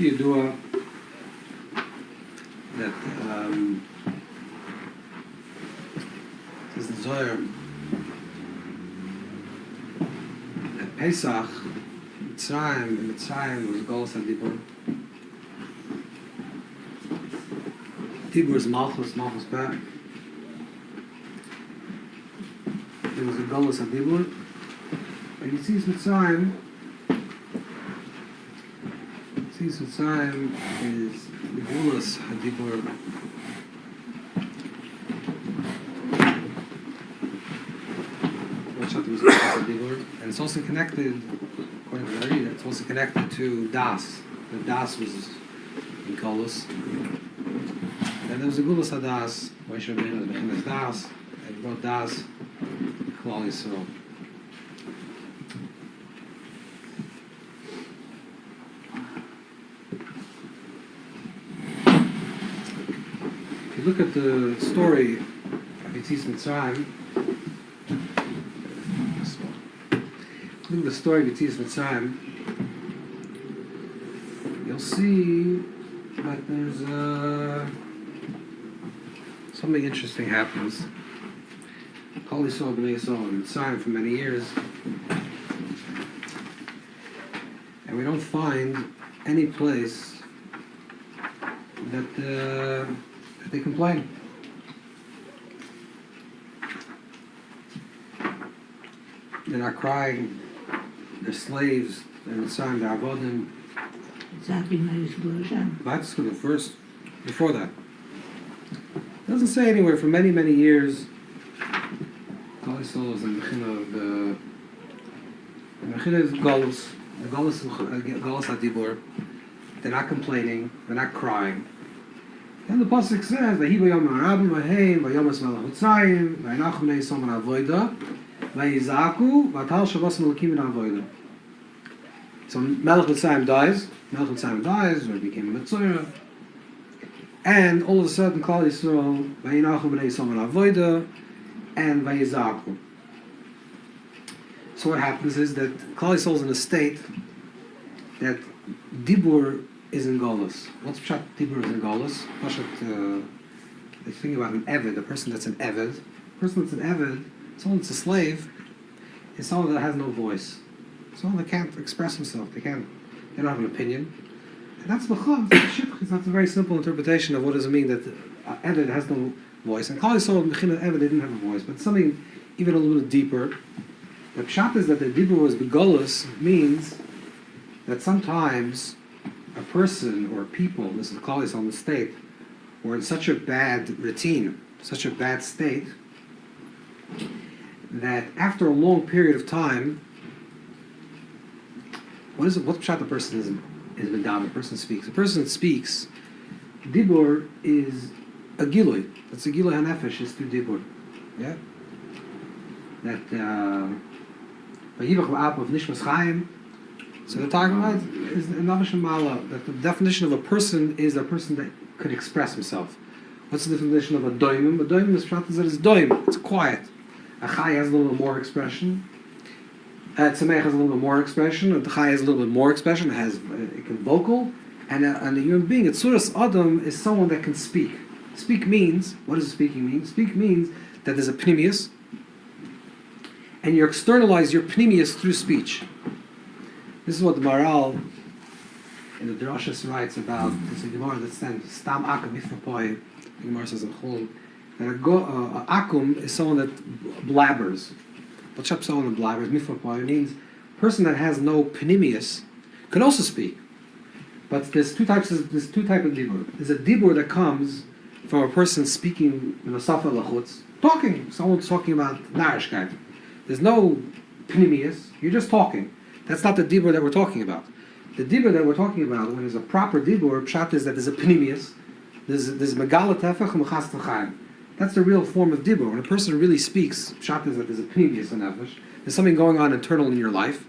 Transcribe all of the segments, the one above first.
Yidua that is the Zohar at Pesach, Mitzrayim was Golos HaDibbur. Dibbur is Malchus back. There was a Golos HaDibbur. And you see Mitzrayim. Mitzrayim is the Golos HaDibbur. And it's also connected, according to the Read, it's also connected to Das. The Das was in Golos. And there was a Golos HaDas, Moshe Rabbeinu, the Bechinas Das, and brought Das to Klal Yisrael. If you look at the story of Yetzias Mitzrayim, look at the story of Yetzias Mitzrayim, you'll see that there's something interesting happens. Kol Yisrael B'nai Yisrael in Mitzrayim for many years, and we don't find any place that they complain. They're not crying. They're slaves. They're Mitzrayim. They're avodim. That's the first. Before that, it doesn't say anywhere for many, many years. Kol Yisrael is in the Mechina of Golos. The Golos HaDibbur. They're not complaining. They're not crying. And the pasuk says, "Vahiba Yom HaRabim Vaheim Vayomas Melech Mitzrayim Vayinachum Bnei Yisrael Min Avoda Vayizaku Vatal Shavas Melakim Min Avoda." So Melech Mitzrayim dies. Or became a Mitzrayim. And all of a sudden, Klal Yisrael Vayinachum Bnei Yisrael Min Avoda and Vayizaku. So what happens is that Klal Yisrael is in a state that Dibbur is in Golos. What's Pshat Dibbur is in Golos? They think about an Eved, a person that's an Eved. A person that's an Eved, someone that's a slave, is someone that has no voice. Someone that can't express himself. They don't have an opinion. And that's B'chad, that's a very simple interpretation of what does it mean that Eved has no voice. And Klal Yisrael, Mechinah Eved, they didn't have a voice. But something even a little bit deeper. The Pshat is that the Dibbur was B'Golos means that sometimes a person or people, this is Klal Yisrael in the state, were in such a bad routine, such a bad state, that after a long period of time, what pshat the person is medam, a person speaks. A person speaks, Dibbur is a gilui. That's a gilui hanefesh, is through Dibbur. Yeah? That v'yivach la'ap of nishmas chaim. So the talking about is that the definition of a person is a person that could express himself. What's the definition of a doimim? A doimim is pshat that it's doim. It's quiet. A chai has a little bit more expression. A tzemech has a little bit more expression. A chai has a little bit more expression. It can vocal. And a human being, a tzuras adam, is someone that can speak. Speak means, what does speaking mean? Speak means that there's a pnimius, and you externalize your pnimius through speech. This is what the Maral in the Drashas writes about. It's a Gemara that stands Stam Akum Ifapoi. The Gemara says in Chol that Akum is someone that blabbers. What's up? Someone that blabbers. Mifapoi means a person that has no pnimius can also speak. But there's two types of Dibbur. There's a Dibbur that comes from a person speaking in a Safa Lachutz, talking. Someone's talking about Narishkeit. There's no pnimius. You're just talking. That's not the Dibbur that we're talking about. The Dibbur that we're talking about, when there's a proper Dibbur, pshat is that there's a pnimius, there's megala tefach mechas t'chaim. That's the real form of Dibbur. When a person really speaks, pshat is that there's a pnimius in nefesh. There's something going on internal in your life,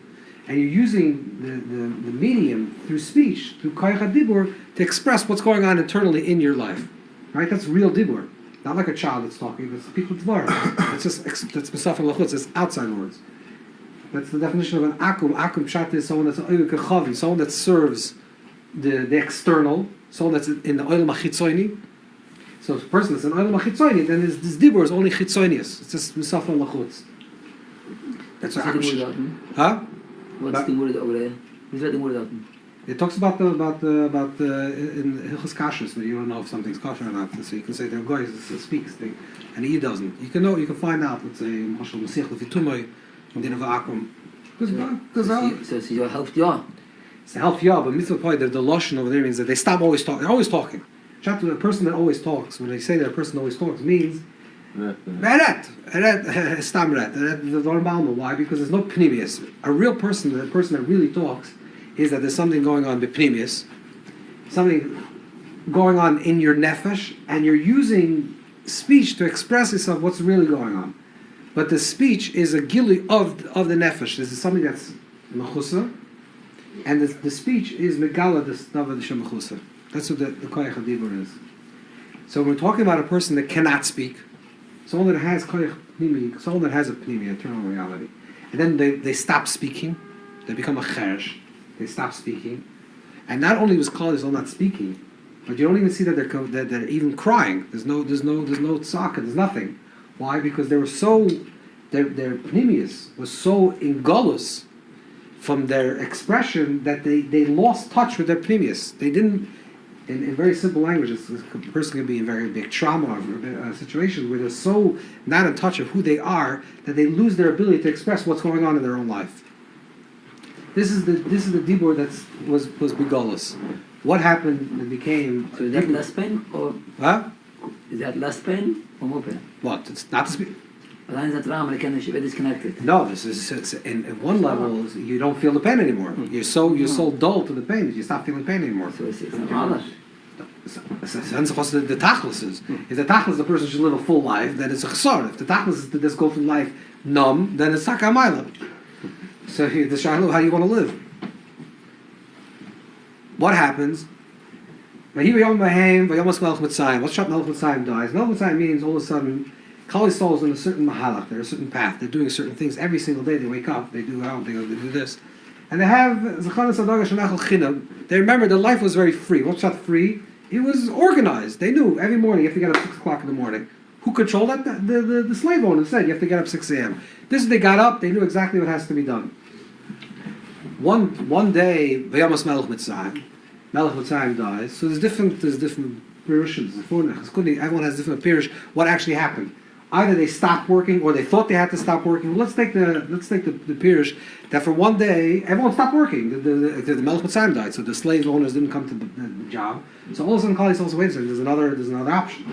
and you're using the medium through speech, through koyach Dibbur, to express what's going on internally in your life. Right? That's real Dibbur. Not like a child that's talking, but it's people dvar. It's just that's besaf and lachutz. It's outside words. That's the definition of an akum. Akum pshat is someone that's a chavi, someone that serves the external, soul that's in the oil machitzoini. So if a person that's in oil machitzoini, then this Dibbur is only chitzoinius. It's just misafa lachutz. That's what Huh? What's the word over there? Who's the word out? It talks about in Hilchos Kashrus, but you don't know if something's kosher or not. So you can say the guy speaks, and he doesn't. You can find out. Let's say Mashal Masich Lefitumay, Din of Akum. So it's your health, yeah. It's a health, yeah. But mitzvah point the lotion over there means that they stop always talking. They're always talking. A person that always talks. When they say that a person always talks, means why? Because there's no pneumius. A real person, the person that really talks, is that there's something going on b'pneumius, something going on in your nefesh, and you're using speech to express yourself what's really going on. But the speech is a gili of the nefesh. This is something that's mechusa, and the speech is megala the stava the shemechusa. That's what the koyach Dibbur is. So when we're talking about a person that cannot speak, someone that has koyach pnimi, someone that has a pnimi, eternal reality, and then they stop speaking, they become a chersh, they stop speaking, and not only was Klal Yisrael not speaking, but you don't even see that they're even crying. There's no tzaka, there's nothing. Why? Because they were so their pnimius was so ingolus from their expression that they lost touch with their pnimius. They didn't. In very simple language, a person can be in very big trauma or a situation where they're so not in touch of who they are that they lose their ability to express what's going on in their own life. This is the Dibbur that was begolus. What happened? It became. So is that less pain or? Huh? Is that less pain or more pain? What? It's not to speak. Alleen is that raam can be disconnected. No, this is in one level you don't feel the pain anymore. You're so dull to the pain that you stop feeling pain anymore. So it's not. The tachlis is. If the tachlis the person should live a full life, then it's a chesar. If the tachlis is to just go through life numb, then it's sakamayla. So the shayla, how do you want to live? What happens? What's Melech Mitzrayim dies. Melech Mitzrayim means all of a sudden Klal Yisrael is in a certain mahalach, they're a certain path, they're doing certain things every single day. They wake up, they do this, and they have they remember their life was very free. What's not free? It was organized. They knew every morning you have to get up 6 o'clock in the morning. Who controlled that? The slave owner said you have to get up 6 a.m. This is they got up. They knew exactly what has to be done. One day, Vayamas Melech Mitzrayim dies. So there's different pirushim. Everyone has different pirush. What actually happened? Either they stopped working or they thought they had to stop working. Let's take the pirush that for one day everyone stopped working. The Melech Mitzrayim died, so the slave owners didn't come to the job. So all of a sudden, Klal Yisrael said, "Wait a second, there's another option."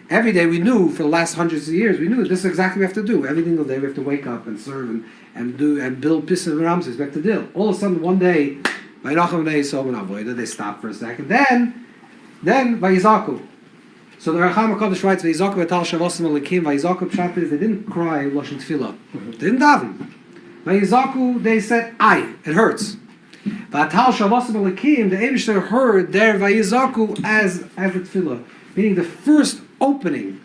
Every day we knew for the last hundreds of years, we knew this is exactly what we have to do. Every single day we have to wake up and serve and build Pesach and Ramses. We have to deal. All of a sudden, one day, they stopped for a second. Then Vayizaku. So the Racham HaKadosh writes, Vayizaku v'tal shavosim alikim. Vayizaku pshat is they didn't cry lashon tefillah. They didn't daven. Vayizaku, they said, "Ay, it hurts." V'tal shavosim alikim, the Eibishter heard their Vayizaku as a tefillah, meaning the first opening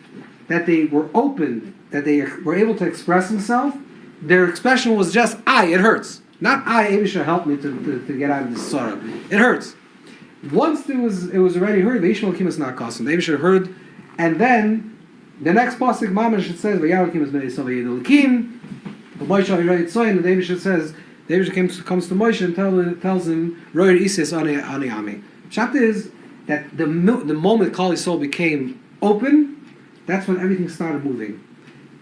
that they were opened, that they were able to express themselves. Their expression was just, "Ay, it hurts." Not "Ay, Eibishter help me to get out of this sorrow." It hurts. Once it was already heard, the Yishmael Kim is not custom. The Eibishter heard, and then the next pasuk mamash it says, "Vayar Kim is mei Yisrael Yidolikim." The Moshe already saw, and the Eibishter says, the Eibishter comes to Moshe and tells him, "Royer Isis ani ami." Pshat is that the moment Klal Yisrael became open, that's when everything started moving.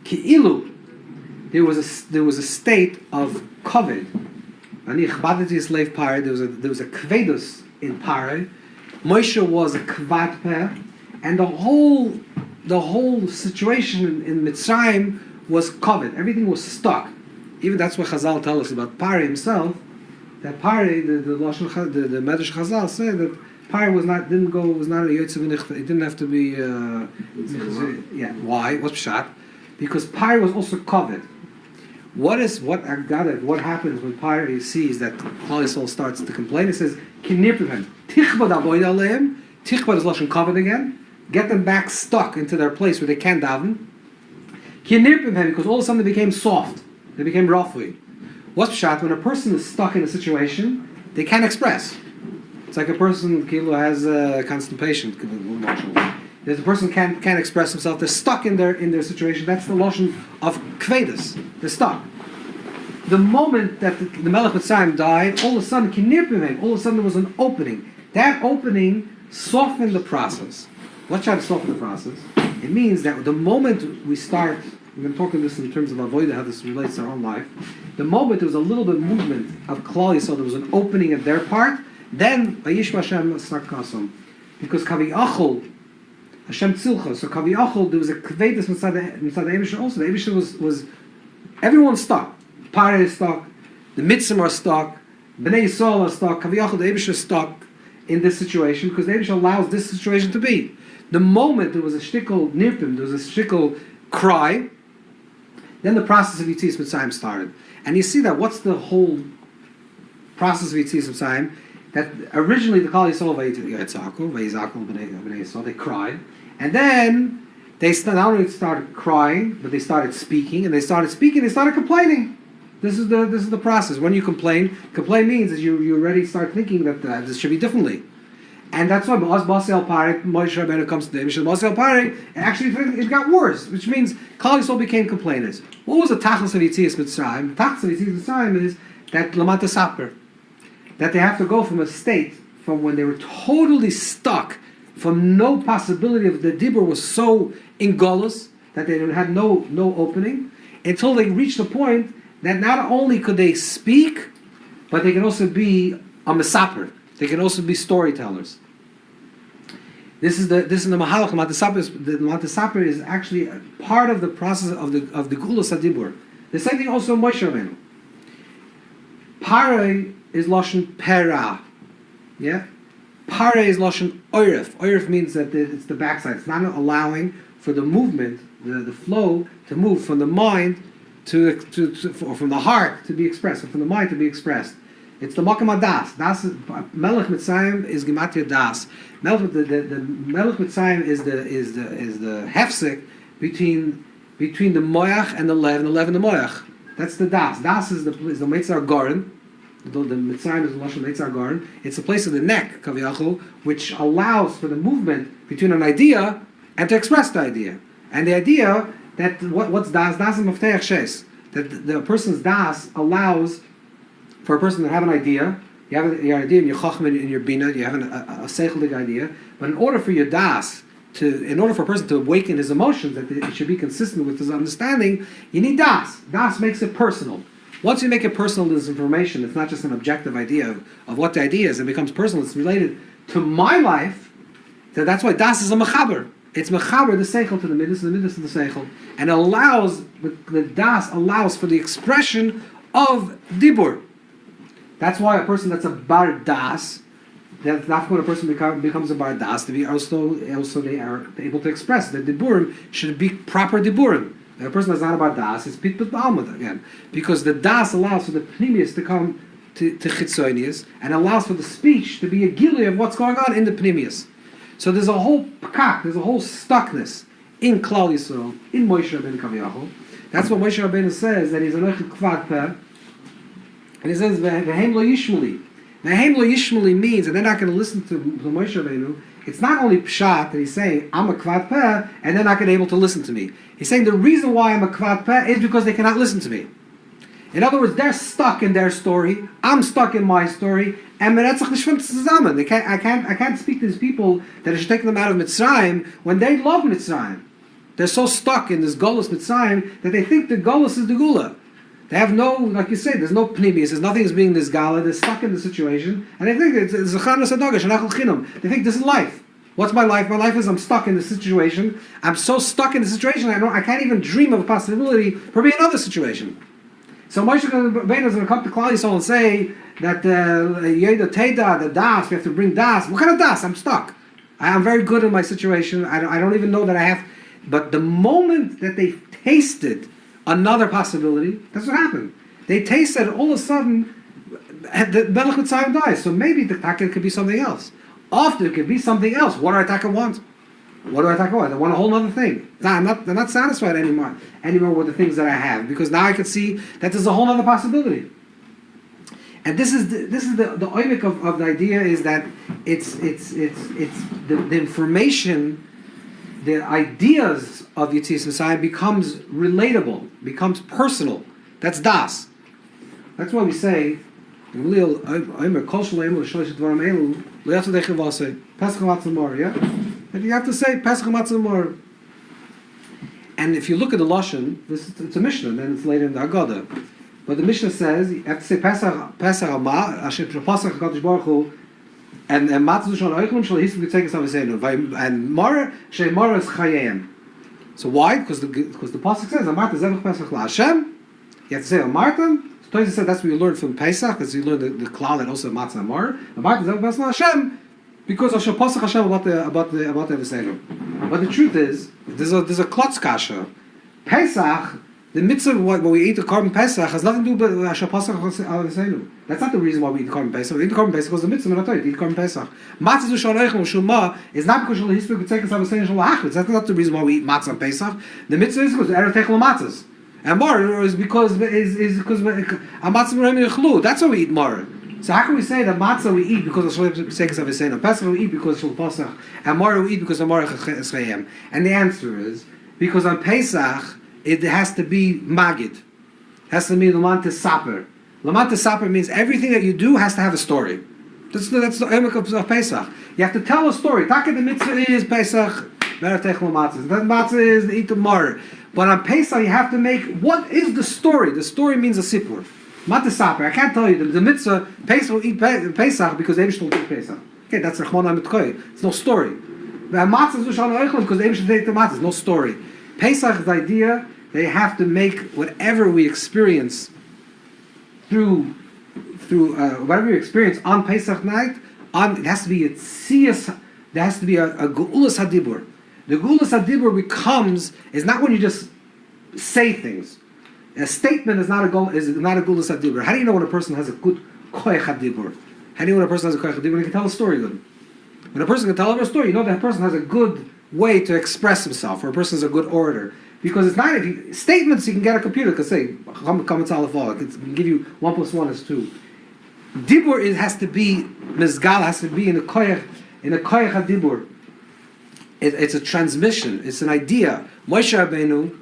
Ki'ilu, there was a state of kavod. Ani chbadati slave Pare. There was a kvedus in Pare. Moshe was a kvad peh, and the whole situation in Mitzrayim was kavod. Everything was stuck. Even that's what Chazal tell us about Pare himself. That Pare, the Medrash Chazal said that Pare was not a yotze v'nichta. It didn't have to be. Why? What's pshat? Because Pare was also kavod. What happens when Pare sees that Klal Yisrael starts to complain? It says, "Kinirpim tichbad avoid aleim." Tichbad is lashon kavod again. Get them back stuck into their place where they can't daven. Kinirpim because all of a sudden they became soft. They became rafui. What's pshat? When a person is stuck in a situation, they can't express. It's like a person who has constipation. There's a person can't express himself. They're stuck in their situation. That's the lashon of kvedus. They're stuck. The moment that the Melech Mitzrayim died, all of a sudden all of a sudden there was an opening. That opening softened the process. Let's try to soften the process. It means that the moment we start, we're going to talk about this in terms of avodah, how this relates to our own life. The moment there was a little bit of movement of Klal Yisrael, there was an opening at their part, then Vayishma Hashem Sarkasum. Because Kaviyachol, Hashem Tzilcha, so Kaviyachol, there was a Kvedus inside the Eibusher also. The Eibusher was everyone's stuck. Parah is stuck, the Mitzvah are stuck, Bnei Yisrael are stuck, Kaviyachol, the Eibusher is stuck in this situation because the Eibusher allows this situation to be. The moment there was a shtickle nirpim, there was a shtickle cry, then the process of Yitzias Mitzrayim started. And you see that, what's the whole process of Yitzias Mitzrayim? That originally the Klal Yisrael they cried, and then they not only started crying, but they started speaking, and they started complaining. This is the process. When you complain means that you already start thinking that this should be differently. And that's why Moshe Rabbeinu comes to the Moshe Rabbeinu, actually it got worse, which means Klal Yisrael became complainers. What was the tachlis of Yitzias Mitzrayim? The tachlis of Yitzias Mitzrayim is that Lamata Saper, that they have to go from a state from when they were totally stuck, from no possibility of the Dibbur was so in Golus that they had no opening, until they reached the point that not only could they speak, but they can also be a mesaper. They can also be storytellers. This is the Mahalach. The Lamata Saper is actually a part of the process of the Gulas HaDibur. The same thing also in Moshe Rabbeinu. Parah is lashon pera, yeah. Parah is lashon oiref. Oiref means that it's the backside. It's not allowing for the movement, the flow to move from the mind or from the heart to be expressed, or from the mind to be expressed. It's the makam das. Das Melech Mitzrayim is gematria das. The Melech Mitzrayim is the hefsek between the moyach and the lev and the moyach. That's the das. Das is the Meitzar Garin. The Mitzrayim is the Lashon Meitzar Garin. It's the place of the neck, Kaviyachol, which allows for the movement between an idea and to express the idea. And the idea that what's das? Das is Mafteach Shes. That the person's das allows for a person to have an idea. You have your idea in your chachma, in your bina. You have a seichelig idea. But in order for your das in order for a person to awaken his emotions, that it should be consistent with his understanding, you need das. Das makes it personal. Once you make it personal, this information, it's not just an objective idea of what the idea is. It becomes personal. It's related to my life. So that's why das is a mechaber. It's mechaber the seichel to the midas, and the midas to the seichel, and allows the das allows for the expression of dibur. That's why a person that's a bar das, that's not when a person becomes a bar das, to be also they are able to express that diburim should be proper diburim. A person that's not a bar das is pit b'almud again, because the das allows for the pnimius to come to chitzonius, and allows for the speech to be a gilui of what's going on in the pnimius. So there's a whole pakak, there's a whole stuckness in Klal Yisrael, in Moshe Rabbeinu Kaviyachol. That's what Moshe Rabbeinu says, that he's a lechik kvad peh. And he says, Vehem lo yishmuli. Vehem lo yishmuli means, and they're not going to listen to Moshe Rabbeinu. It's not only pshat that he's saying, I'm a kvad peh, and they're not going to be able to listen to me. He's saying the reason why I'm a kvad peh is because they cannot listen to me. In other words, they're stuck in their story, I'm stuck in my story, and I can't speak to these people that I should take them out of Mitzrayim when they love Mitzrayim. They're so stuck in this Golus Mitzrayim that they think the Golus is the Gula. They have no, like you say, there's no pnimius, there's nothing is being this gala, they're stuck in the situation, and they think it's a chanas adoga, shanachal chinam. They think this is life. What's my life? My life is I'm stuck in this situation. I'm so stuck in the situation, I can't even dream of a possibility for being another situation. So Moshe Rabbeinu is going to come to Klal Yisrael and say that Yeda Teda, the das, we have to bring das. What kind of das? I'm stuck. I'm very good in my situation. I don't even know that I have. But the moment that they tasted another possibility, that's what happened. They tasted all of a sudden the Melech Mitzrayim dies. So maybe the taka could be something else. After it could be something else. What do I taka want? What do I taka want? I want a whole other thing. I'm not satisfied anymore with the things that I have, because now I could see that there's a whole other possibility. And this is the oimik of the idea is that it's the information, the ideas of Yetzias Mitzrayim becomes relatable, becomes personal. That's das. That's why we say, yeah? And you have to say Pesach Matzah Mor. And if you look at the Lashon, it's a Mishnah, and then it's later in the Haggadah. But the Mishnah says you have to say Pesach Ama, Asher Pesach HaKadosh Baruch Hu, and Matzah Shon Oichlum Shal Hisuk Tzeikas Avesenu, and Mor Shei Mor is Chayim. So why? Because the pasuk says Amarta Zevach Pesach LaHashem. You have to say Amarta. So Tosha said that's what you learn from Pesach, because you learn the klal that also Matzah Amar. Amarta Zevach Pesach LaHashem, because Asher Pasach Hashem about the Avesenu. But the truth is, there's a klotz kasha. Pesach. The mitzvah when we eat the carbon Pesach has nothing to do with Asher Pasach Avesenu. That's not the reason why we eat the carbon Pesach. We eat the carbon Pesach because the mitzvah not to eat carbon Pesach. Matzah Zushon Eichem Shuma is not because Shal Hisbek B'Tzekas Avesenu Shal Hachritz. That's not the reason why we eat matzah on Pesach. The mitzvah is because Erev Techel Matzahs, and Mar is because Matzah Merem Yechlu. That's why we eat Mar. So how can we say that matzah we eat because of Shal B'Tzekas Avesenu, Pesach we eat because Shal Pasach, and Mar we eat because of Mar Chayim? And the answer is because on Pesach it has to be magid. It has to be Lamant Saper. Lamant Saper means everything that you do has to have a story. That's the emek of Pesach. You have to tell a story. Taka the mitzvah is Pesach, That matzah is the eat tomorrow. But on Pesach you have to make, what is the story? The story means a sipur. Mat Saper. I can't tell you the mitzvah, Pesach will eat Pesach because the Eibush will eat Pesach. Okay, that's Rachmana Mitkoy. It's no story. Matzah is because the Eibush will take the matzah. It's no story. Pesach is the idea they have to make whatever we experience through whatever we experience on Pesach night. It has to be a tziyas. There has to be a geulas hadibur. The geulas hadibur is not when you just say things. A statement is not a geulas hadibur. How do you know when a person has a good koyach hadibur? How do you know when a person has a koyach hadibur? He can tell a story good. When a person can tell a story, you know that person has a good way to express himself, or a person is a good orator. Because it's not statements you can get a computer can say, it can give you 1 + 1 is 2. Dibbur has to be mizgal, has to be in a koyach hadibur. It's a transmission. It's an idea. Moshe Rabbeinu.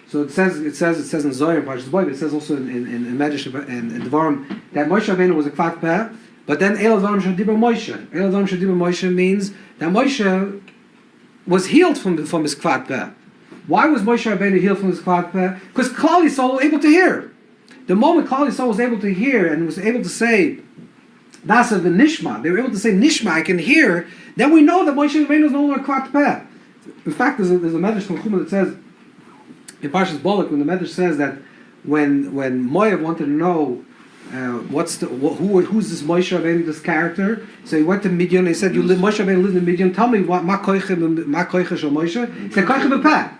So it says in Zohar, Parshas Bo, but it says also in Medrash and Devarim that Moshe Rabbeinu was a kvat peh. But then Eil Dvarim Shadibur Moshe. Eil Dvarim Shadibur Moshe means that Moshe was healed from his kvat peh. Why was Moshe Rabbeinu healed from his kvat peh? Because Klal Yisrael was able to hear. The moment Klal Yisrael was able to hear and was able to say Nasa the Nishma, they were able to say Nishma, I can hear. Then we know that Moshe Rabbeinu is no longer kvat peh. In fact, there's a Medrash from Chumah that says in Parshas Bolak, when the Medrash says that when Moav wanted to know who's this Moshe Rabbeinu, this character, so he went to Midian and he said, Moshe Rabbeinu lives in Midian, tell me what ma koiche shel Moshe. He said koiche b'peh.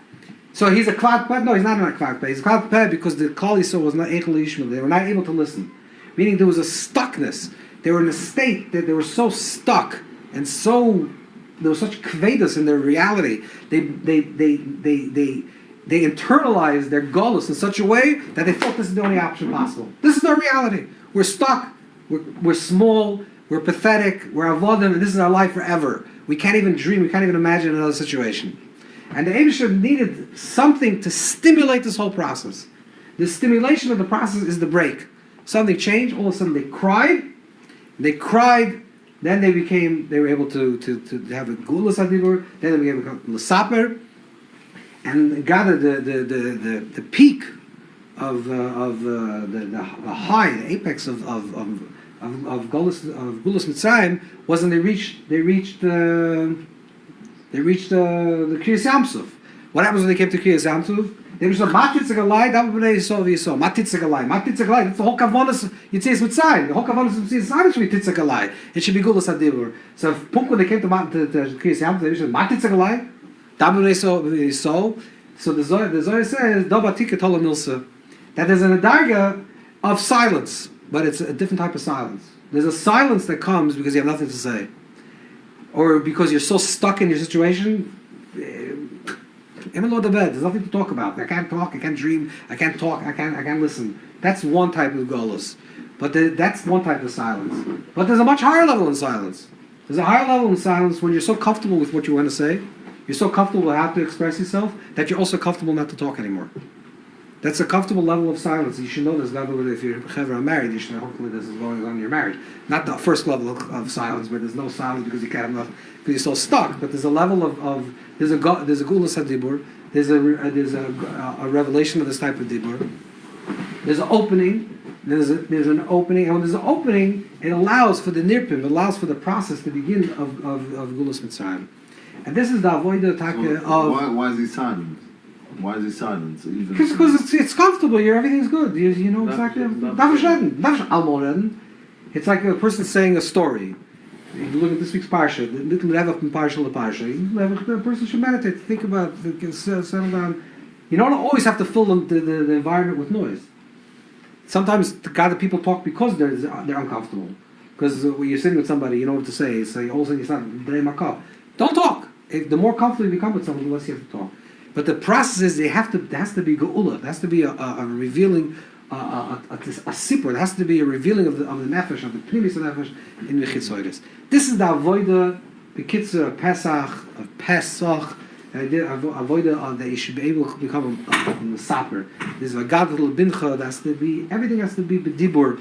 So he's a kvat peh? No, he's not a kvat peh. He's a kvat peh because the Klal Yisrael was not able Yishmael. They were not able to listen. Meaning there was a stuckness. They were in a state that they were so stuck and so there was such kvedas in their reality. They internalized their golus in such a way that they thought this is the only option possible. This is our reality. We're stuck. We're small. We're pathetic. We're avodim, and this is our life forever. We can't even dream. We can't even imagine another situation. And the Eibusher needed something to stimulate this whole process. The stimulation of the process is the break. Something changed. All of a sudden, they cried. Then they were able to have a gulas hadibur. Then they became l'saper. And gathered the peak of the high, the apex of Gulas Mitzrayim was when they reached the Kriyas Yamsuf. What happens when they came to Kriyas Yamsuf? They were saying, Matitzagalai, Davabnei Yisrael v'Yisrael. Matitzagalai. That's the whole kavanas Yitzias Mitzrayim. The whole kavanas Yitzias Mitzrayim should be Titzagalai. It should be Gulas Hadibur. So when they came to Kriyas Yamsuf, they said, Matitzagalai. So the Zohar says that there's an adarga of silence, but it's a different type of silence. There's a silence that comes because you have nothing to say, or because you're so stuck in your situation. There's nothing to talk about. I can't talk. I can't dream. I can't talk. I can't listen. That's one type of golus. But that's one type of silence. But there's a much higher level in silence. There's a higher level in silence when you're so comfortable with what you want to say, you're so comfortable with how to express yourself, that you're also comfortable not to talk anymore. That's a comfortable level of silence. You should know this level if you're married. You should hopefully this is going on in your marriage. Not the first level of silence where there's no silence because you can't have nothing, because you're so stuck. But there's a level of there's a gulas Dibbur. There's a revelation of this type of Dibbur. There's an opening. There's an opening, and when there's an opening, it allows for the nirpim. It allows for the process to begin of gulas Mitzrayim. And this is the avodah of. Why is he silent? Why is he silent? Because it's comfortable. Everything's good. You know exactly. It's like a person saying a story. You look at this week's parsha. The little Revach from parsha to parsha. The person should meditate, think about, settle down. You don't always have to fill the environment with noise. Sometimes the people talk because they're uncomfortable. Because when you're sitting with somebody, you know what to say. So all of a sudden you start, don't talk. If the more comfortable you become with someone, the less you have to talk. But the process is there has to be geula. There has to be a revealing, a sipur. There has to be a revealing of the nefesh, of the pnimis of nefesh in the chitzoyres. This is the avodah, the kitzur of Pesach, avodah that you should be able to become a mesaper. This is a gadol bincha. Everything has to be b'dibur.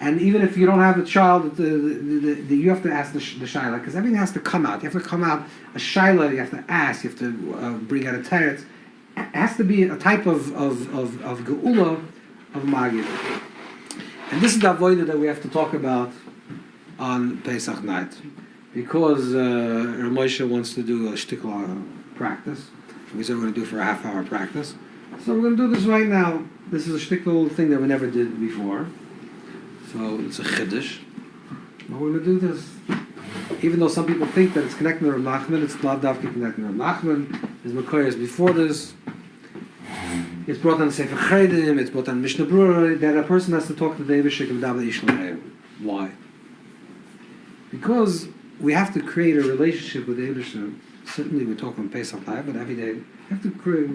And even if you don't have a child, you have to ask the shaila, because everything has to come out. You have to come out a shaila. You have to ask. You have to bring out a teretz. It has to be a type of geula of magid. And this is the avodah that we have to talk about on Pesach night, because Rav Moshe wants to do a shtikla practice. We said we're going to do for a half-hour practice, so we're going to do this right now. This is a shtikla thing that we never did before. So it's a chiddush. But we're going to do this. Even though some people think that it's connected to Rav Nachman, it's not dafki connected to Rav Nachman. There's Makayas before this. It's brought on Sefer Chedim, it's brought on Mishnah Brura, that a person has to talk to the Eibishter of David Ishmael. Why? Because we have to create a relationship with the Eibishter. Certainly we're talking on Pesach Live, but every day we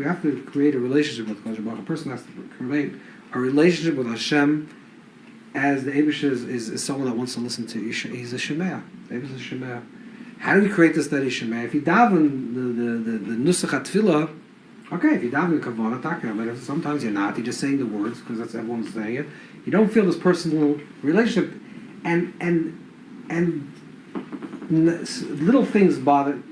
have to create a relationship with Kodesh Baruch. A person has to create a relationship with Hashem, as the Eibishter is someone that wants to listen to. He's a Shemea. The Eibishter is a Shemea. How do we create this steady Shemea? If you daven the Nusach HaTfilah, okay, if you daven the Kavanah, but if sometimes you're not, you're just saying the words, because that's everyone's saying it. You don't feel this personal relationship. And little things bother,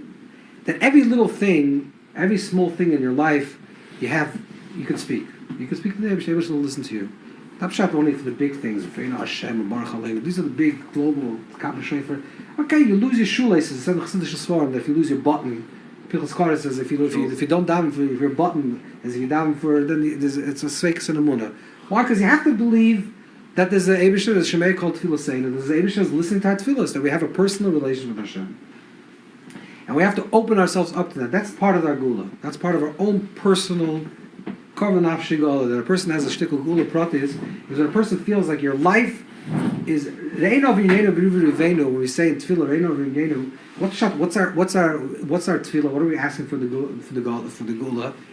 that every little thing, every small thing in your life, you can speak. You can speak to the Eibishter. The Eibishter will listen to you. Not shot only for the big things, Hashem or Baruch Aleinu. These are the big global Kabbalah Shofar. Okay, you lose your shoelaces. If you lose your button, Pichas Kara says if you don't daven for your button, as if you daven for, then it's a sveikus and a munah. Why? Because you have to believe that there's an Eibishter, there's a Shemei called Tfilah saying that there's an Eibishter is listening to our Tfilah, that we have a personal relationship with Hashem, and we have to open ourselves up to that. That's part of our gula. That's part of our own personal. That a person has a shtikul gula pratis is when a person feels like your life is reino v'yineinu. When we say in tefillah reino v'yineinu, what's our tefillah? What are we asking for the gula?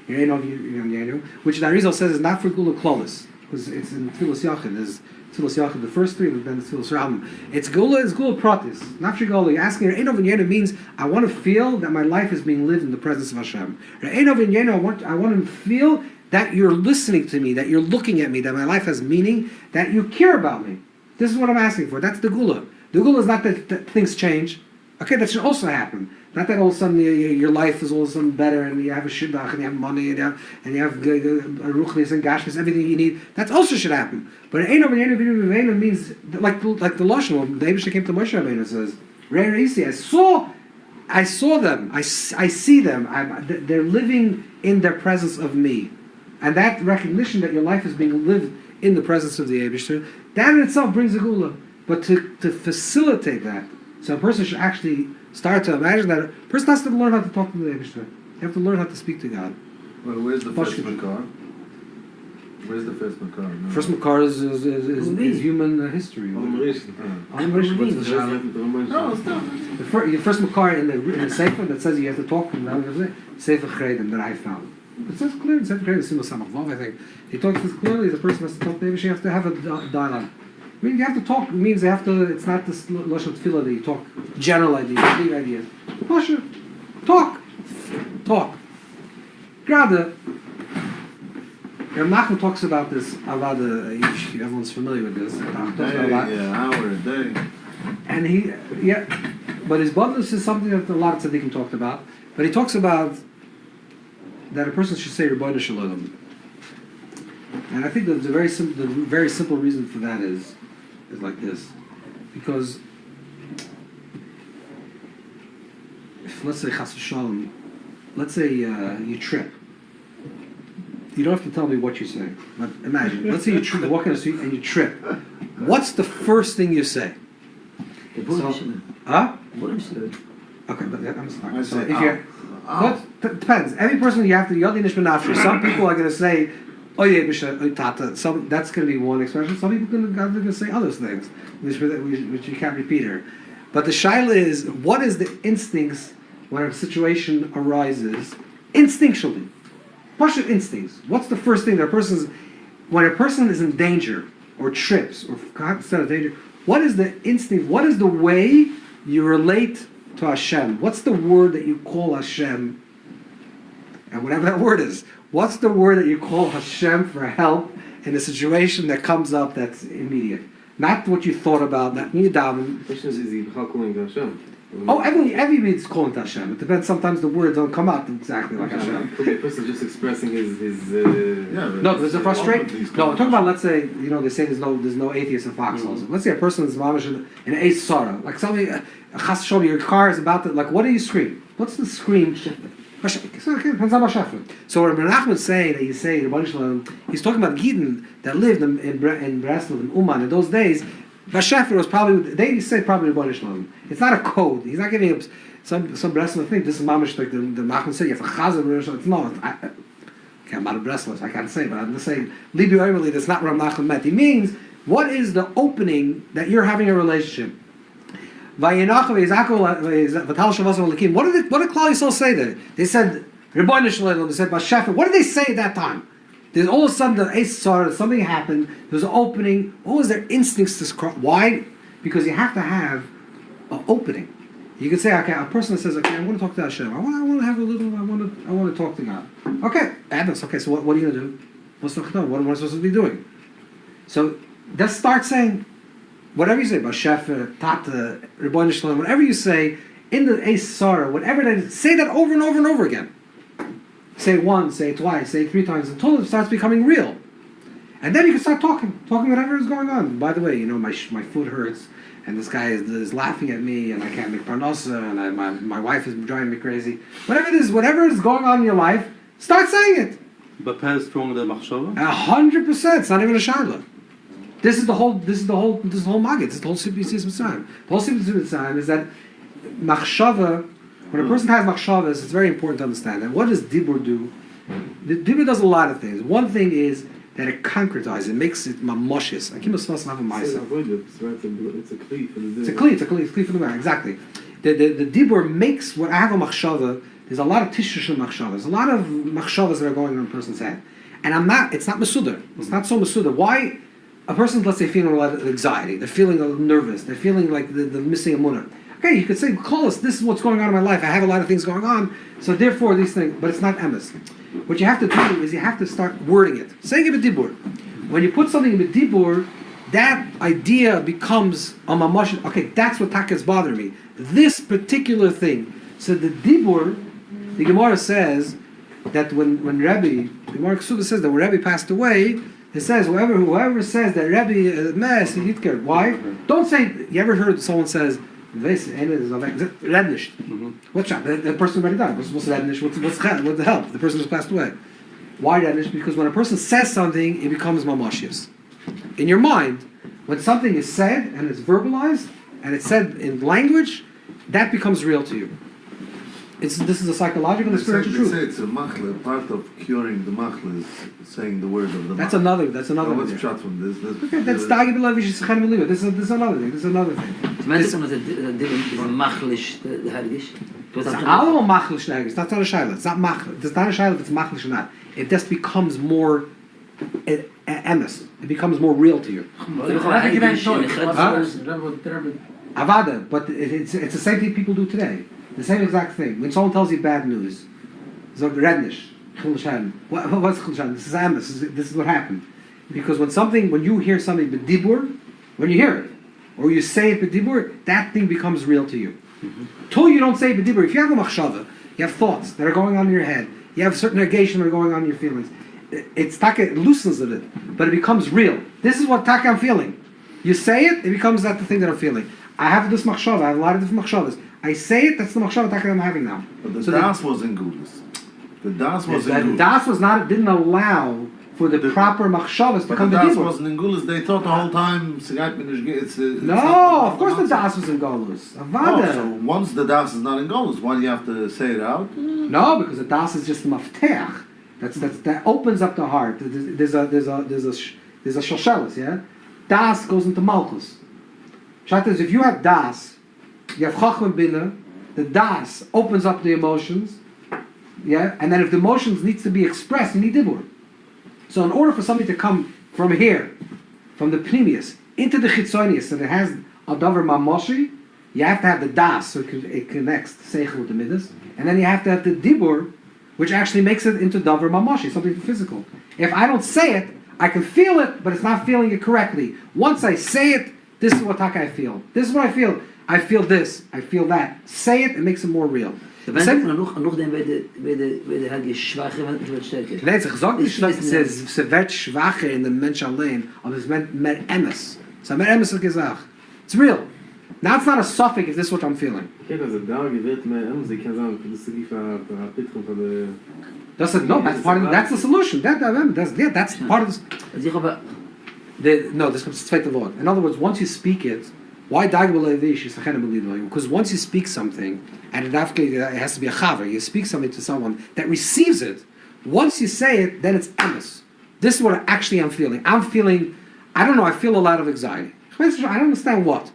Reino v'yineinu, which the Arizal says is not for gula klolis, because it's in tefillas yachid. There's tefillas yachid the first three, but then tefillas rambam. It's gula pratis, not shigula. You're asking reino v'yineinu means I want to feel that my life is being lived in the presence of Hashem. Reino v'yineinu, I want to feel that you're listening to me, that you're looking at me, that my life has meaning, that you care about me. This is what I'm asking for. That's the gula. The gula is not that things change. Okay, that should also happen. Not that all of a sudden your life is all of a sudden better and you have a shidduch and you have money and you have ruchnis and gashmis, everything you need. That also should happen. But ein of v'yenu means like the lashon. The Eibishter came to Moshe Rabbeinu and says, I saw them. I see them. They're living in their presence of me. And that recognition that your life is being lived in the presence of the Eibishter, that in itself brings a gula. But to facilitate that, so a person should actually start to imagine that a person has to learn how to talk to the Eibishter. You have to learn how to speak to God. Well, where's the first makar? Where's the first makar? No. First makar is human history. The first makar in the sefer that says you have to talk to them, sefer chedim that I found. It says clearly in sefer chedim, Simul Samach Vav, I think. He talks this clearly. The person has to talk to the Eibishter. You have to have a dialogue. I mean, you have to talk. It means they have to. It's not this lashon tefillah that you talk general ideas, big ideas. Pasha, talk. Gerade, Rav Nachman talks about this. Everyone's familiar with this. Hour a day. And but his budlus is something that a lot of tzaddikim talked about. But he talks about that a person should say Rebbeinu Shalom. And I think that the very simple reason for that is like this, because if, let's say Chas v'Shalom, let's say you trip. You don't have to tell me what you say, but imagine. Let's say you walk in the street and you trip. What's the first thing you say? Huh? Okay, but I'm sorry. So if you're, depends. Every person you have to yod Yiddish benafshi. Some people are going to say, "Oh yeah, tata." Some that's going to be one expression. Some people are going to say other things, which you can't repeat here. But the shaila is, what is the instincts when a situation arises instinctually? What's your instincts? What's the first thing that when a person is in danger or trips or instead of danger? What is the instinct? What is the way you relate to Hashem? What's the word that you call Hashem? And whatever that word is, what's the word that you call Hashem for help in a situation that comes up that's immediate? Not what you thought about, not you daven. Oh, everybody is calling to Hashem. It depends. Sometimes the words don't come out exactly like Hashem. Okay, a person just expressing his no, there's a frustration. No, we're talking about, let's say, they say there's no atheists in foxholes. Let's say a person is mamish in a sorrow, like somebody, chas v'sholom, your car is about to, like, what do you scream? What's the scream? So when Rav Nachman is saying that you say the Baal Shem Tov, he's talking about Yidden that lived in Breslov, in Uman in those days. Vashefer was probably, they say probably the Baal Shem Tov. It's not a code. He's not giving up some Breslov thing. This is mamish like the Nachman said. You have a chazar. It's not. I'm not a Breslov, I can't say, but I'm just saying Libi Oimeli. That's not what Rav Nachman meant. He means, what is the opening that you're having a relationship? What did Klal Yisrael say there? They said Rebbeinu Shalom. They said Vashefer. What did they say at that time? There's all of a sudden something happened. There's an opening. What was their instincts to cross? Why? Because you have to have an opening. You can say, okay, a person that says, okay, I want to talk to Hashem. I want to have a little. I want to talk to God. Okay, Adams. Okay, so what are you going to do? What's the chiddush? What am I supposed to be doing? So let's start saying whatever you say, Bashefer, Tata, Rebbeinu Shalom, whatever you say in the Eis Sarah, whatever that is, say that over and over and over again. Say it once, say it twice, say it 3 times until it starts becoming real. And then you can start talking whatever is going on. By the way, my foot hurts, and this guy is laughing at me, and I can't make parnasa, and my wife is driving me crazy. Whatever is going on in your life, start saying it. But how strong the machshava? 100%. It's not even a shaila. This is the whole magid. This is the whole Sibis Mitzrayim. The whole Sibis Mitzrayim is that machshava. When a person has machshavas, it's very important to understand. And what does Dibbur do? The Dibbur does a lot of things. One thing is that it concretizes, it makes it mamoshes. It's a kli for the It's a kli for the man, exactly. The Dibbur makes what I have a machshava. There's a lot of tishush machshavas. There's a lot of machshavas that are going on in a person's head. And it's not masudar. It's not so masudar. Why? A person, let's say, feeling a lot of anxiety. They're feeling a little nervous. They're feeling like they're missing a munah. Okay, you could say, close, this is what's going on in my life. I have a lot of things going on, so therefore these things, but it's not emes. What you have to do is you have to start wording it. Saying it with Dibbur. When you put something in Dibbur, that idea becomes a mamash. Okay, that's what taka is bothering me. This particular thing. So the Dibbur, the Gemara says that when Rebbe, the Gemara Ksuba says that when Rebbe passed away, it says whoever says that Rebbe mess, why? Don't say, you ever heard someone says, What's that? The person already died. What's rednish? What's the help? The person just passed away. Why rednish? Because when a person says something, it becomes mamashius. In your mind, when something is said and it's verbalized and it's said in language, that becomes real to you. This is a psychological and spiritual truth. They say it's a machle. Part of curing the machle is saying the word of the machle. That's another. What's shot from this? Okay, that's dagi b'levish yischem b'liva. This is another thing. This is another thing. It's machlish the hergish. It's all machlish hergish. That's not a shaila. It's not machlish. It's not a shaila if it's machlish or not. It just becomes more emes. It becomes more real to you. Avada, but it's the same thing people do today. The same exact thing. When someone tells you bad news, it's like rednish. What's Chilshan? This is emes. This is what happened. Because when you hear something b'dibur, when you hear it, or you say it b'dibur, that thing becomes real to you. Till you don't say it b'dibur, if you have a machshava, you have thoughts that are going on in your head, you have certain negation that are going on in your feelings, it's taka, it loosens it, but it becomes real. This is what taka I'm feeling. You say it, it becomes that the thing that I'm feeling. I have this machshava, I have a lot of different machshavas. I say it, that's the machshava taka I'm having now. But the So das was in Gudas. The das was in the Gudas. das was not, didn't allow for the proper machshavas to But come the to das Dibbur. wasn't in Gudas. They thought the whole time, it's No, of course the das was in Golus. Oh, Avada. so once the das is not in Gudas, why do you have to say it out? No, because the das is just the mafteach. That opens up the heart. There's a shoshelis, yeah. Das goes into malchus. Shat is, if you have das, you have chacham bina. The das opens up the emotions, yeah. And then if the emotions needs to be expressed, you need dibbur. So in order for something to come from here, from the pneumius into the chitzonius, so that it has a davar mamoshi, you have to have the das, so it connects the seichel with the midas, and then you have to have the dibbur, which actually makes it into davar mamoshi, something physical. If I don't say it, I can feel it, but it's not feeling it correctly. Once I say it, this is what taka I feel. This is what I feel. I feel this. I feel that. Say it, it makes it more real. Noch dem werde halt schwacher und stärker. Nee, ich sage nicht, es wird schwacher in dem Mensch allein, aber es wird mehr emes. So mehr emes hat gesagt. It's real. Now it's not a suffix if this is what I'm feeling. Okay, also da wird mehr Sie können sagen, das ist die Verpittung von der... That's that's the solution. That's part of this. Also ich habe No, this comes to the Lord. In other words, once you speak it, why because once you speak something, and it has to be a chaver, you speak something to someone that receives it. Once you say it, then it's emes. This is what actually I'm feeling. I'm feeling, I don't know, I feel a lot of anxiety. I don't understand what.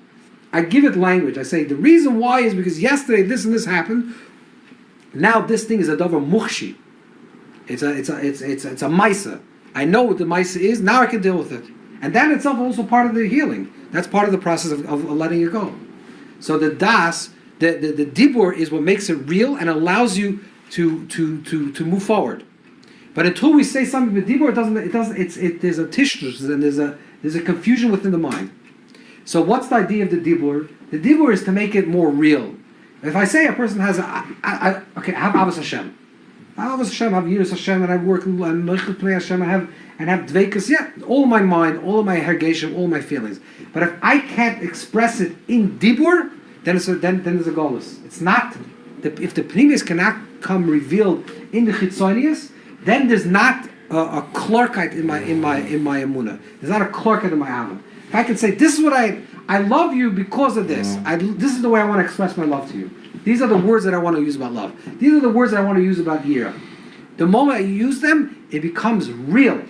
I give it language. I say the reason why is because yesterday this and this happened. Now this thing is a davar mukhshi. It's a maisa. I know what the maisa is. Now I can deal with it, and that itself is also part of the healing. That's part of the process of letting it go. So the das, the dibbur is what makes it real and allows you to move forward. But until we say something with dibbur, there's a tishnus and there's a confusion within the mind. So what's the idea of the dibbur? The dibbur is to make it more real. If I say a person has I have Avos Hashem. I have Avos Hashem, I have Yiddish Hashem, and I work and play Hashem, I have dveikus, all of my mind, all of my hergation, all of my feelings. But if I can't express it in dibbur, then there's a golus. It's not if the pneumius cannot come revealed in the chitzonius, then there's not a clarkite in my emunah. There's not a clarkite in my ava. If I can say this is what I love you because of this. This is the way I want to express my love to you. These are the words that I want to use about love. These are the words that I want to use about yira. The moment I use them, it becomes real.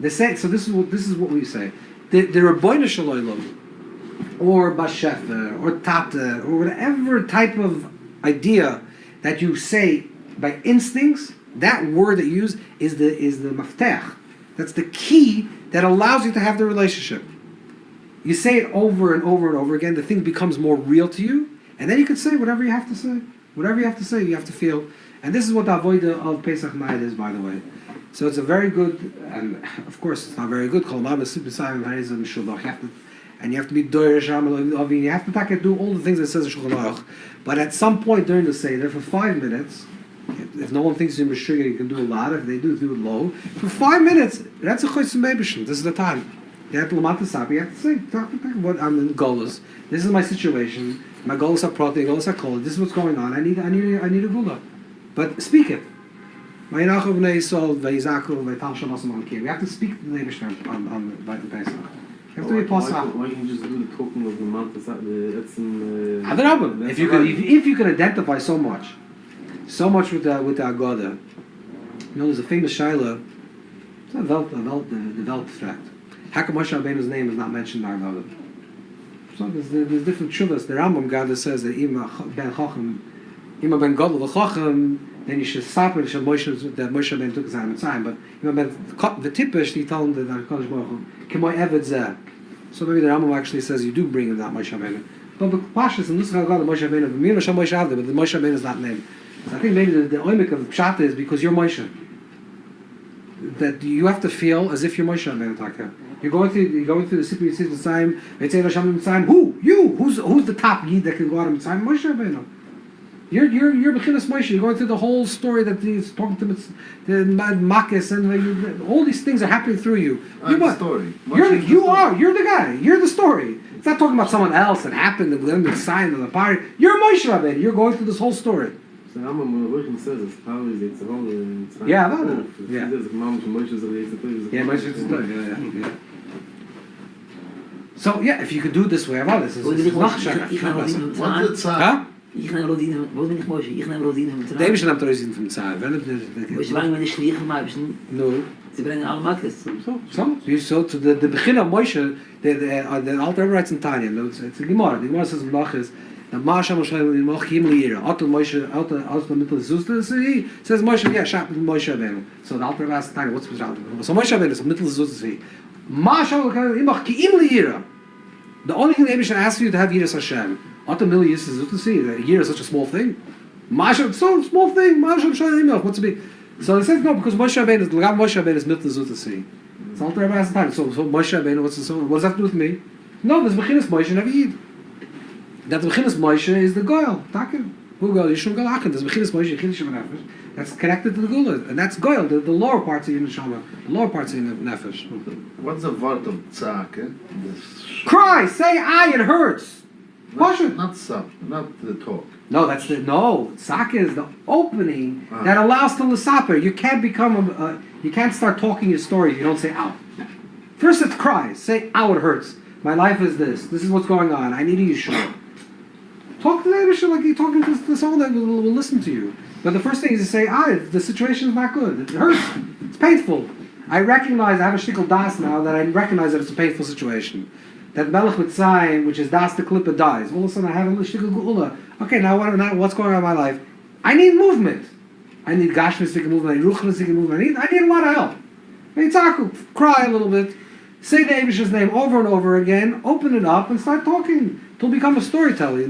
They say so. This is what we say. The Rabbeinu Shalom, or Bashefer, or Tata, or whatever type of idea that you say by instincts, that word that you use is the maftech. That's the key that allows you to have the relationship. You say it over and over and over again, the thing becomes more real to you, and then you can say whatever you have to say. Whatever you have to say, you have to feel. And this is what the avodah of Pesach Ma'id is, by the way. So it's a very good, and of course it's not very good. And you have to be doyer sham. You have to do all the things that it says in Shulchan Aruch. But at some point during the seder, for 5 minutes, if no one thinks you're Meshuggah, you can do a lot. If they do it low. For 5 minutes, that's a chosim bebishim. This is the time. You have to lamata sapi. You have to say, what I'm in golas. This is my situation. My goals are proti, goals are kol. This is what's going on. I need a gula. But speak it. We have to speak to the Eibishter on Pesach. You have to be pasach. Why can't you just do the talking of the month? If you can identify so much with the Agoda. You know, there's a famous shaila. It's not the Weltfracht. How come Moshe Rabbeinu's name is not mentioned in our Agoda? So there's different shuvas. The Rambam Gada says that Ima ben Gadol v'Chacham, then you should stop it. That Moshe Rabbeinu took his time. But you know, the tippish, he told him that Hakadosh Baruch Hu, "K'moy Eved Zeh." So maybe the Rambam actually says you do bring him that Moshe Rabbeinu. But the Pashas and Nusach God, the Moshe Rabbeinu, Mir Moshe Avdei, but the Moshe Rabbeinu is not named. So I think maybe the oimik of Pshat is because you're Moshe. That you have to feel as if you're Moshe Rabbeinu Taka. You're going through the Secret of Passover. Who? You? Who's the top Yid that can go out of Mitzrayim? Moshe Rabbeinu. You're Bechinas Moshe. You're going through the whole story that he's talking to the Makis and all these things are happening through you. I'm the story. You're the guy. You're the story. It's not talking about someone else that happened and then the sign of the party. You're Moshe Rabbeinu. You're going through this whole story. So Rambam says it's probably the whole. Yeah, I know that. Yeah. Yeah, Moshe is good. Yeah. So yeah, if you could do it this way, about this. What's the tzad? Huh? Ich neem Rodin, wo bin ich Moshe? Ich neem Rodin vom Zahn. Der ist nicht Rodin vom Zahn. Moshe bringen meine Schleichen mal, no. Sie bringen alle Makkes. So to the beginning of Moshe, the Alter Rebbe writes in Tanya. It's a Gemara. The Gemara says in Lachis that Moshe Moshe Kim Lira. Auto Moshe the middle Zusta. Says Moshe, yeah, Shap Moshe Rabbeinu. So the Alter Rebbe asks Tanya, what's wrong? So Moshe Rabbeinu is middle Zusta. Moshe Kim Lira. The only thing the Rebbe should ask you to have Yiras Hashem. Auto Milli is to see that a year is such a small thing. Moshe, so small thing. Moshe Moshe what's the big? So he says no because Moshe Rabbeinu is middle Zuta. So Alter Rebbe asks Tanya. So Moshe Rabbeinu, what does that do with me? No, there's Bechinas Moshe and Avid. That Bechinas Moshe is the Goyal. Takin. Who Goyal? Yishun Goyal. There's Bechinas Moshe, Yiddish and Hebrew. That's connected to the Gula, and that's Goyal, the lower parts of your neshama, the lower parts of your nefesh. What's the word of tzak? Cry, say "I." It hurts. Not sub, not the talk. No, that's tzak is the opening that allows to l'saper. You can't become you can't start talking your story if you don't say "ow." First, it's cry. Say "ow." It hurts. My life is this. This is what's going on. I need a yeshua. Talk to the Yeshua like you're talking to someone that will listen to you. But the first thing is to say, the situation is not good. It hurts. It's painful. I recognize, I have a shtickle das now, that I recognize that it's a painful situation. That Melech Mitzrayim, which is das the klippa, dies. All of a sudden I have a shtickle geula. Okay, now what's going on in my life? I need movement. I need gashmistic movement. I need ruchnistic movement. I need a lot of help. I need taku. Cry a little bit. Say the Abish's name over and over again. Open it up and start talking. It'll become a storyteller.